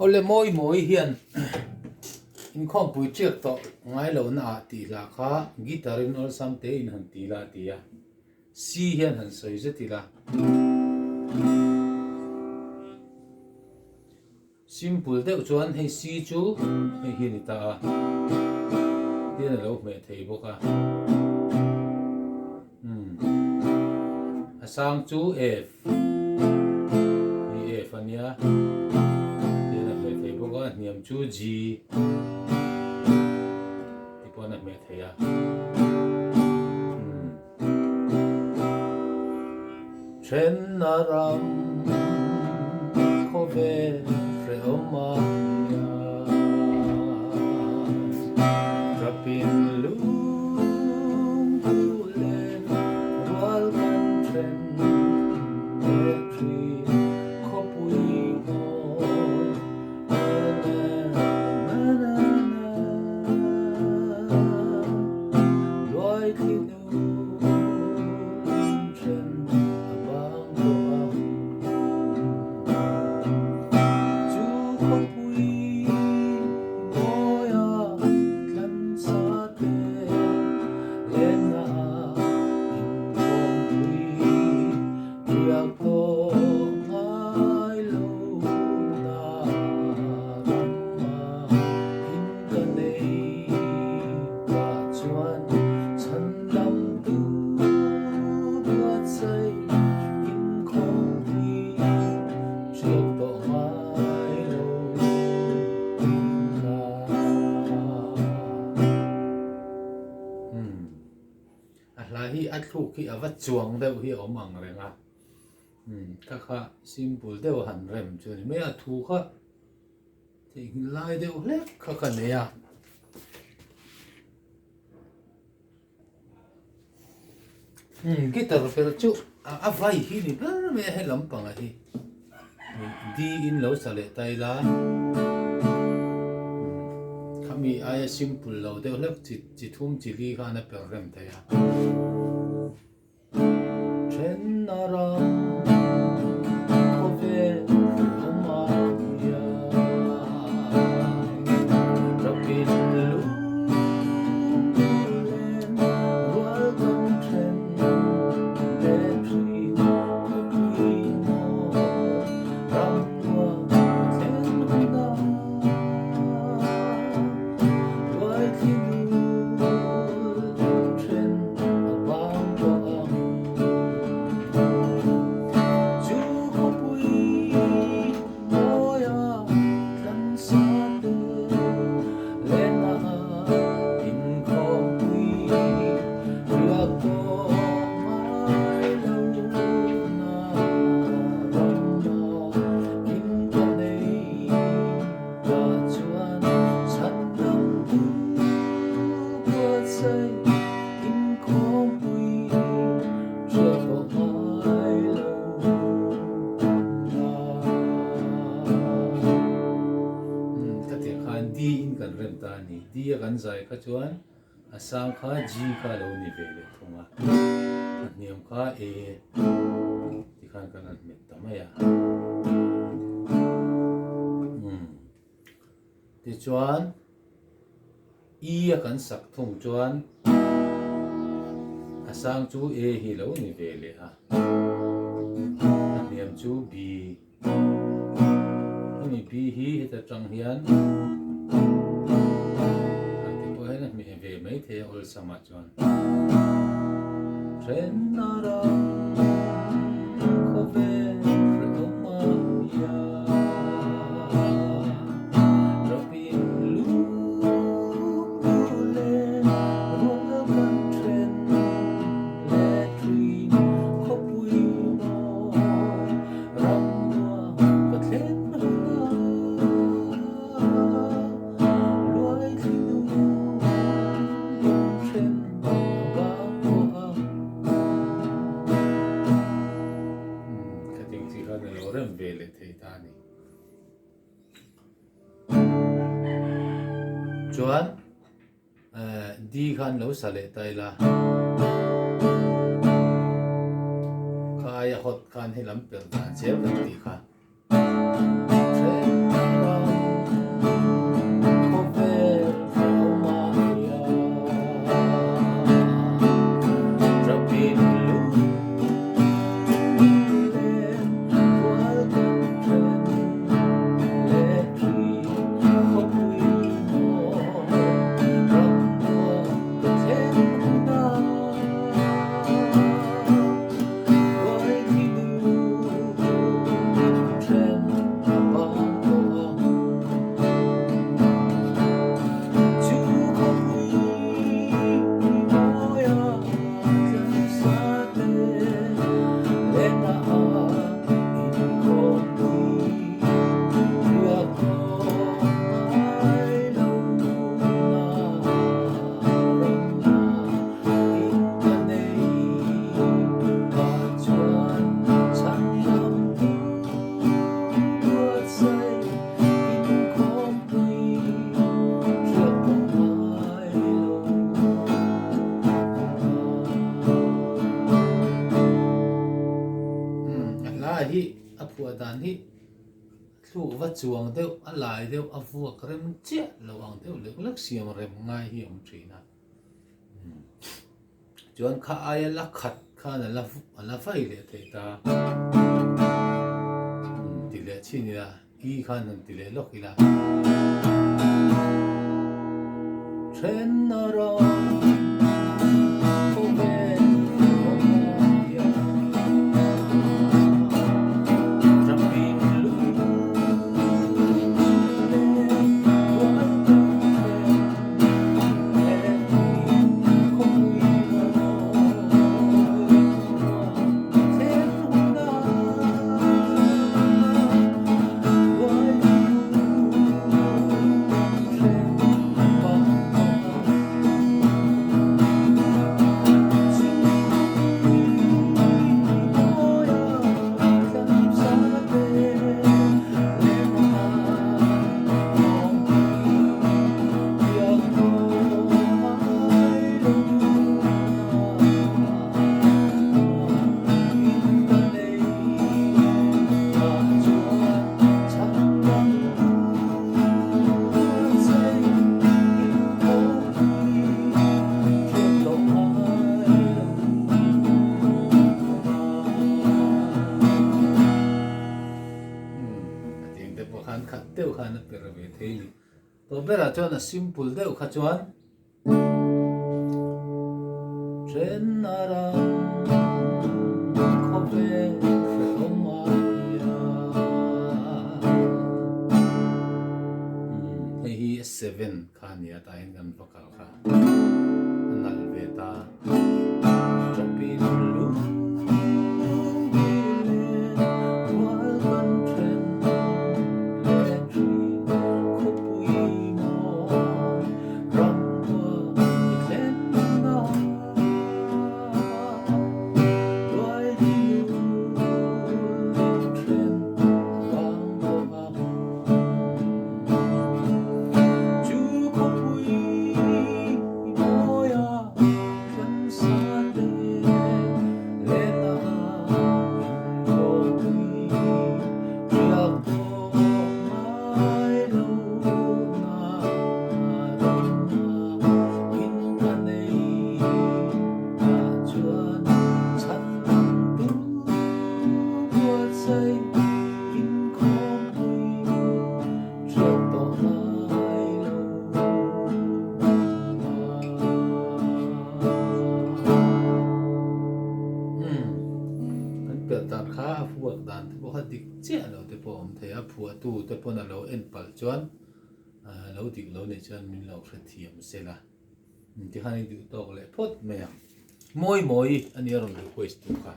ole moi hian in khom pui chiak to ngai lo na ti la kha guitar in ol sam te in han ti la ti ya si hian han soi je ti la simple deuh chuan hei si chu hei hi ni ta tin lo me thei boka a sang chu F ni F ania tin lo me thei boka niam chu G ti pon na me thei ya chen na ram ko ve re oma rapin lu len wal kan chen petri ko pui mo loi khi nu chen abang hi at thu khi avat chuang deuh hi om ang renga ka kha simple deuh han rem chu ni me a thu kha thei lai deuh hlek kha ka ne ya guitar per chu a vai hi ni bla me he lampang a hi D in lo sale tai la khami aya simple lo deuh hlek chi thum chi li kha na per rem ta ya Naram kove omaya rapin lu len welcome chen petri kui mo ramwa ten na loi khi nu chen abang dia kan zai kha chuan a sang kha G kha lo ni ve le thunga a niam kha A ti khan kan an met ta maya ti chuan E a kan sak thung chuan a sang chu A hi lo ni ve le a niam chu B ni B hi ta chang hian về mấy thế ol sama chuan chen nara ko ve re oma ya rapin lu len ro kan chen le tri ko pui mo ram wa ka thlen loi khi nu về lại thầy ta này chuan đi khan lo sa le tai la khai hot khan he lam per ta che ti kha thu vật chuông đều ăn lại đều ăn vuông rem chết lâu ăn đều lực lực xiêm rem ngay hi ông chỉ na chuan kha ai la khát kha là phải lệ thế ta tỷ lệ chi ni la y kha nang tỷ lệ lok ila chen na ra khát tiêu khan per về thế đi tôi biết là cho là simple tiêu khát chuan trên ara có về không ai hi 7 khan ya ta in gan vocal kha nal ve ta chapin lu khá phù hợp đàn thì có đi chết rồi thì bọn thấy phù tu thì bọn là lâu en bal chuan lâu thì lâu này chuan mình lâu phải thiểm sẽ là thì hai điều to lại phốt mẹ môi anh ấy rồi request tu cả